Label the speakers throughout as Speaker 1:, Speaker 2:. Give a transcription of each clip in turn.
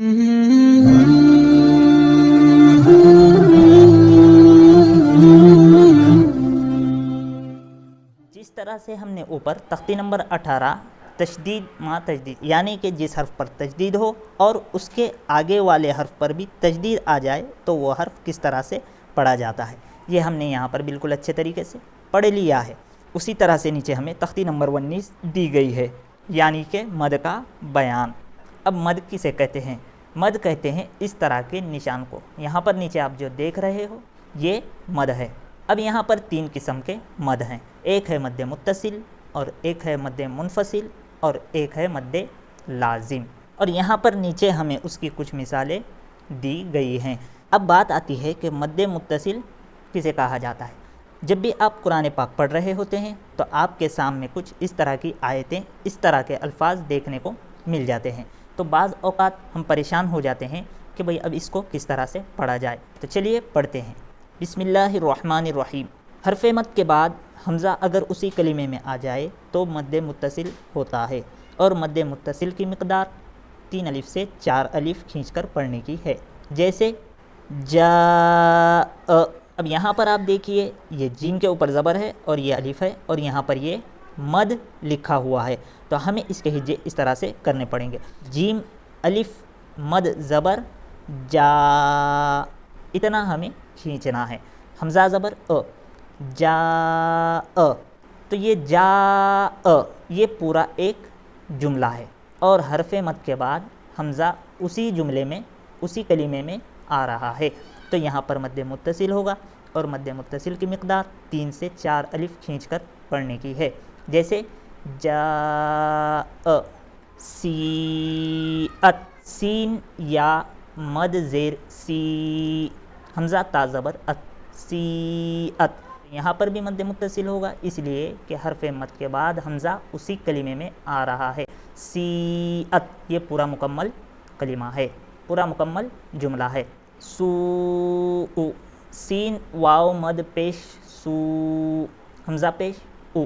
Speaker 1: جس طرح سے ہم نے اوپر تختی نمبر 18 تشدید ما تجدید یعنی کہ جس حرف پر تجدید ہو اور اس کے آگے والے حرف پر بھی تجدید آ جائے تو وہ حرف کس طرح سے پڑھا جاتا ہے، یہ ہم نے یہاں پر بالکل اچھے طریقے سے پڑھ لیا ہے۔ اسی طرح سے نیچے ہمیں تختی نمبر 19 دی گئی ہے، یعنی کہ مد کا بیان۔ اب مد کسے کہتے ہیں؟ مد کہتے ہیں اس طرح کے نشان کو۔ یہاں پر نیچے آپ جو دیکھ رہے ہو یہ مد ہے۔ اب یہاں پر 3 قسم کے مد ہیں، ایک ہے مد متصل اور ایک ہے مد منفصل اور ایک ہے مد لازم، اور یہاں پر نیچے ہمیں اس کی کچھ مثالیں دی گئی ہیں۔ اب بات آتی ہے کہ مد متصل کسے کہا جاتا ہے۔ جب بھی آپ قرآن پاک پڑھ رہے ہوتے ہیں تو آپ کے سامنے کچھ اس طرح کی آیتیں، اس طرح کے الفاظ دیکھنے کو مل جاتے ہیں، تو بعض اوقات ہم پریشان ہو جاتے ہیں کہ بھئی اب اس کو کس طرح سے پڑھا جائے۔ تو چلیے پڑھتے ہیں۔ بسم اللہ الرحمن الرحیم۔ حرف مد کے بعد حمزہ اگر اسی کلمے میں آ جائے تو مد متصل ہوتا ہے، اور مد متصل کی مقدار 3 الف سے 4 الف کھینچ کر پڑھنے کی ہے، جیسے جاء۔ اب یہاں پر آپ دیکھیے یہ جیم کے اوپر زبر ہے اور یہ الف ہے، اور یہاں پر یہ مد لکھا ہوا ہے، تو ہمیں اس کے ہجے اس طرح سے کرنے پڑیں گے۔ جیم الف مد زبر جا، اتنا ہمیں کھینچنا ہے۔ حمزہ زبر جا، تو یہ جا یہ پورا ایک جملہ ہے، اور حرف مد کے بعد حمزہ اسی جملے میں، اسی کلمے میں آ رہا ہے، تو یہاں پر مد متصل ہوگا، اور مد متصل کی مقدار 3 سے 4 الف کھینچ کر پڑھنے کی ہے، جیسے جاء۔ سیئت، سین یا مد زیر سی، حمزہ تا زبر ات، سیئت، یہاں پر بھی مد متصل ہوگا، اس لیے کہ حرف مد کے بعد حمزہ اسی کلمے میں آ رہا ہے۔ سیئت، یہ پورا مکمل کلمہ ہے، پورا مکمل جملہ ہے۔ سوء، سین واو مد پیش سو، حمزہ پیش او،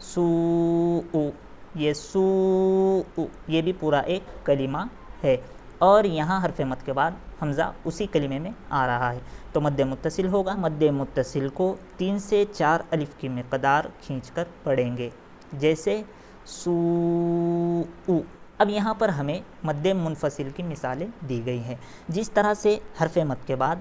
Speaker 1: سوء، یہ سوء، یہ بھی پورا ایک کلمہ ہے، اور یہاں حرف مد کے بعد حمزہ اسی کلمے میں آ رہا ہے، تو مد متصل ہوگا۔ مد متصل کو 3 سے 4 الف کی مقدار کھینچ کر پڑھیں گے، جیسے سوء۔ اب یہاں پر ہمیں مد منفصل کی مثالیں دی گئی ہیں۔ جس طرح سے حرف مد کے بعد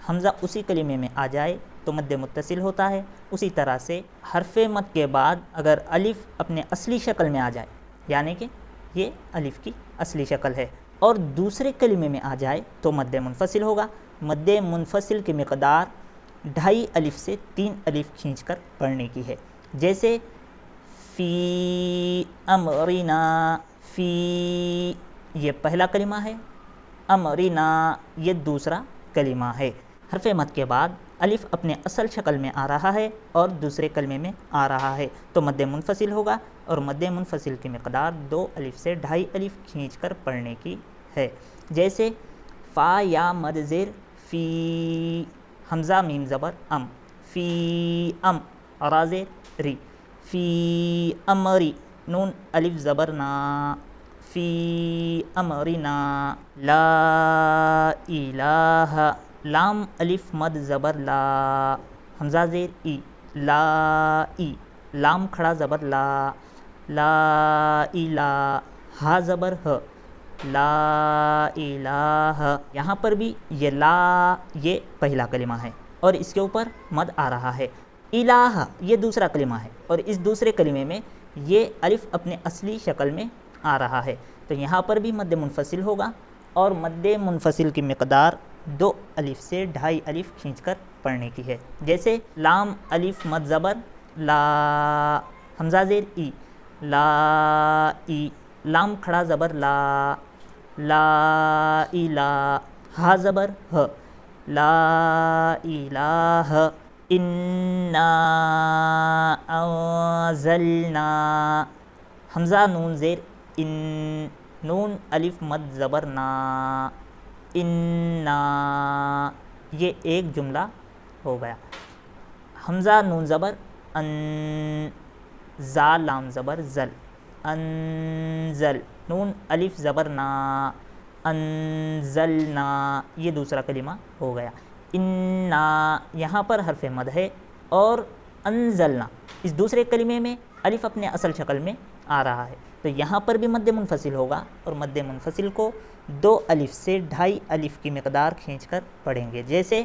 Speaker 1: حمزہ اسی کلمے میں آ جائے تو مد متصل ہوتا ہے، اسی طرح سے حرف مد کے بعد اگر الف اپنے اصلی شکل میں آ جائے، یعنی کہ یہ الف کی اصلی شکل ہے، اور دوسرے کلمے میں آ جائے تو مد منفصل ہوگا۔ مد منفصل کی مقدار 2.5 الف سے 3 الف کھینچ کر پڑھنے کی ہے، جیسے فی امرنا، فی یہ پہلا کلمہ ہے، امرنا یہ دوسرا کلمہ ہے۔ حرف مد کے بعد الف اپنے اصل شکل میں آ رہا ہے اور دوسرے کلمے میں آ رہا ہے، تو مد منفصل ہوگا، اور مد منفصل کی مقدار 2 الف سے 2.5 الف کھینچ کر پڑھنے کی ہے، جیسے فا یا مد زیر فی، حمزہ میم زبر ام، فی ام، را زیر ری، فی امری، نون الف زبر نا، فی امرنا، لا الہ، لام الف مد زبر لا، حمزہ زیر ای، لا ای، لام کھڑا زبر لا، لا الہ، ہا زبر ہ، لا الہ۔ یہاں پر بھی یہ لا یہ پہلا کلمہ ہے اور اس کے اوپر مد آ رہا ہے، الہ یہ دوسرا کلمہ ہے، اور اس دوسرے کلمے میں یہ الف اپنے اصلی شکل میں آ رہا ہے، تو یہاں پر بھی مد منفصل ہوگا، اور مد منفصل کی مقدار 2 الف سے 2.5 الف کھینچ کر پڑھنے کی ہے، جیسے لام الف مد زبر لا، حمزہ زیر ای، لا ای، لام کھڑا زبر لا، لا الہ، ہا زبر ہ، لا الہ، انا انزلنا، حمزہ نون زیر ان، نون الف مد زبر نا، انا، یہ ایک جملہ ہو گیا۔ حمزہ نون زبر ان، زا لام زبر زل، انزل، نون الف زبر نا، انزلنا یہ دوسرا کلمہ ہو گیا. انا یہاں پر حرف مد ہے اور انزلنا اس دوسرے کلمے میں الف اپنے اصل شکل میں آ رہا ہے تو یہاں پر بھی مد منفصل ہوگا اور مد منفصل کو 2 الف سے 2.5 الف کی مقدار کھینچ کر پڑھیں گے. جیسے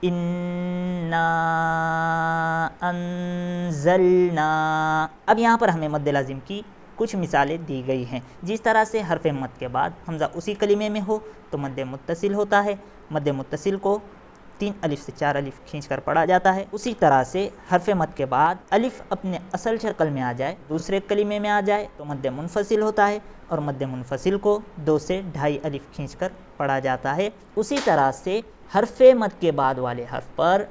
Speaker 1: انا انزلنا. اب یہاں پر ہمیں مد لازم کی کچھ مثالیں دی گئی ہیں. جس طرح سے حرف مد کے بعد حمزہ اسی کلمے میں ہو تو مد متصل ہوتا ہے. مد متصل کو 3 الف سے 4 الف کھینچ کر پڑھا جاتا ہے. اسی طرح سے حرف مد کے بعد الف اپنے اصل شکل میں آ جائے دوسرے کلمے میں آ جائے تو مد منفصل ہوتا ہے اور مد منفصل کو 2 سے 2.5 الف کھینچ کر پڑھا جاتا ہے. اسی طرح سے حرف مد کے بعد والے حرف پر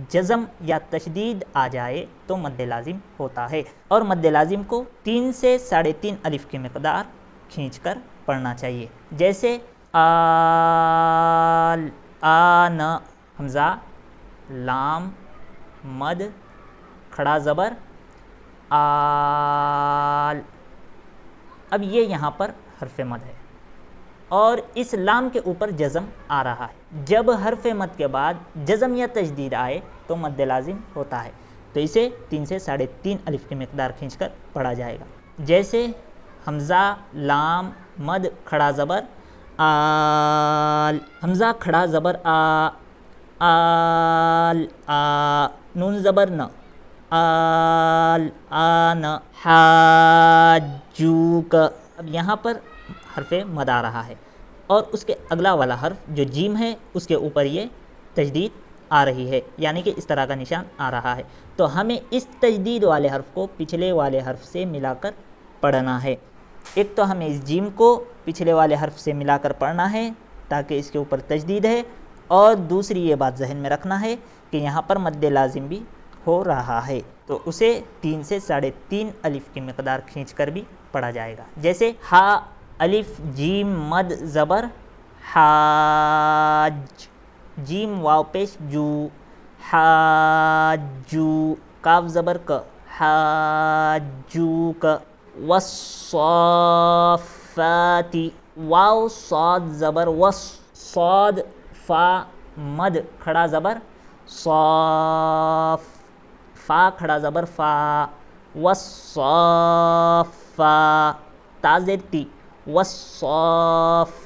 Speaker 1: جزم یا تشدید آ جائے تو مد لازم ہوتا ہے اور مد لازم کو 3 سے 3.5 الف کی مقدار کھینچ کر پڑھنا چاہیے. جیسے آن حمزہ لام مد کھڑا زبر آل. اب یہ یہاں پر حرف مد ہے اور اس لام کے اوپر جزم آ رہا ہے. جب حرف مد کے بعد جزم یا تشدید آئے تو مد لازم ہوتا ہے تو اسے 3 سے 3.5 الف کی مقدار کھینچ کر پڑھا جائے گا. جیسے حمزہ لام مد کھڑا زبر آل. حمزہ کھڑا زبر آ آل آ. نون زبر ن آل آن. حاجوک. اب یہاں پر حرف مد آ رہا ہے اور اس کے اگلا والا حرف جو جیم ہے اس کے اوپر یہ تجدید آ رہی ہے یعنی کہ اس طرح کا نشان آ رہا ہے تو ہمیں اس تجدید والے حرف کو پچھلے والے حرف سے ملا کر پڑھنا ہے. ایک تو ہمیں اس جیم کو پچھلے والے حرف سے ملا کر پڑھنا ہے تاکہ اس کے اوپر تجدید ہے اور دوسری یہ بات ذہن میں رکھنا ہے کہ یہاں پر مد لازم بھی ہو رہا ہے تو اسے 3 سے 3.5 الف کی مقدار کھینچ کر بھی پڑھا جائے گا. جیسے ہا الف جیم مد زبر حاج. جیم واو پیش جو حاجو. کاف زبر ک حاجوک. والصافات. واو صاد زبر وص. صاد فا مد کھڑا زبر صاف. فا کھڑا زبر فا. والصافا. تا زیر تی والصافاتی.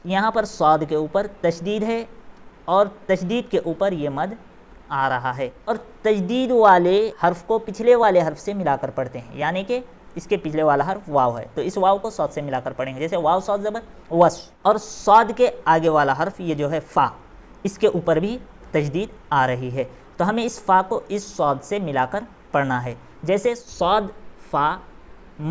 Speaker 1: یہاں پر صاد کے اوپر تشدید ہے اور تشدید کے اوپر یہ مد آ رہا ہے اور تجدید والے حرف کو پچھلے والے حرف سے ملا کر پڑھتے ہیں یعنی کہ اس کے پچھلے والا حرف واو ہے تو اس واو کو صاد سے ملا کر پڑھیں گے. جیسے واو صاد زبر وس اور صاد کے آگے والا حرف یہ جو ہے فا اس کے اوپر بھی تجدید آ رہی ہے تو ہمیں اس فا کو اس صاد سے ملا کر پڑھنا ہے. جیسے صاد فا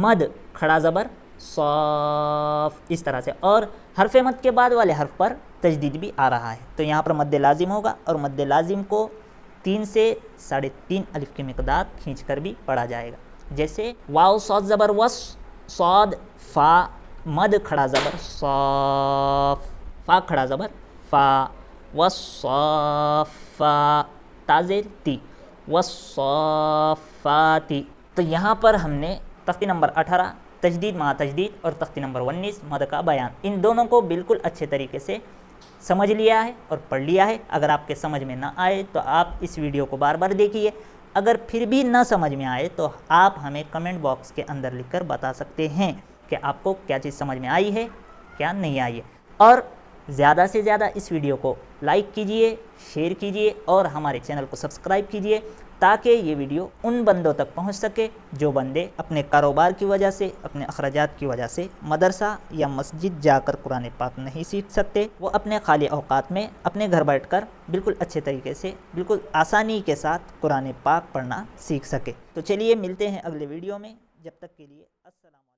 Speaker 1: مد کھڑا زبر صاف اس طرح سے اور حرف مد کے بعد والے حرف پر تجدید بھی آ رہا ہے تو یہاں پر مد لازم ہوگا اور مد لازم کو 3 سے 3.5 الف کی مقدار کھینچ کر بھی پڑھا جائے گا. جیسے واو صاد زبر وس. صاد فا مد کھڑا زبر صاف. فا کھڑا زبر فا. والصافا. تا زیر تی والصافاتی. تو یہاں پر ہم نے تختی نمبر 18 تجدید مع تجدید اور تختی نمبر 19 مد کا بیان ان دونوں کو بالکل اچھے طریقے سے سمجھ لیا ہے اور پڑھ لیا ہے. اگر آپ کے سمجھ میں نہ آئے تو آپ اس ویڈیو کو بار بار دیکھیے. اگر پھر بھی نہ سمجھ میں آئے تو آپ ہمیں کمنٹ باکس کے اندر لکھ کر بتا سکتے ہیں کہ آپ کو کیا چیز سمجھ میں آئی ہے کیا نہیں آئی ہے. اور زیادہ سے زیادہ اس ویڈیو کو لائک کیجئے شیئر کیجئے اور ہمارے چینل کو سبسکرائب کیجئے تاکہ یہ ویڈیو ان بندوں تک پہنچ سکے جو بندے اپنے کاروبار کی وجہ سے اپنے اخراجات کی وجہ سے مدرسہ یا مسجد جا کر قرآن پاک نہیں سیکھ سکتے. وہ اپنے خالی اوقات میں اپنے گھر بیٹھ کر بالکل اچھے طریقے سے بالکل آسانی کے ساتھ قرآن پاک پڑھنا سیکھ سکے. تو چلیے ملتے ہیں اگلے ویڈیو میں. جب تک کے لیے السلام علیکم.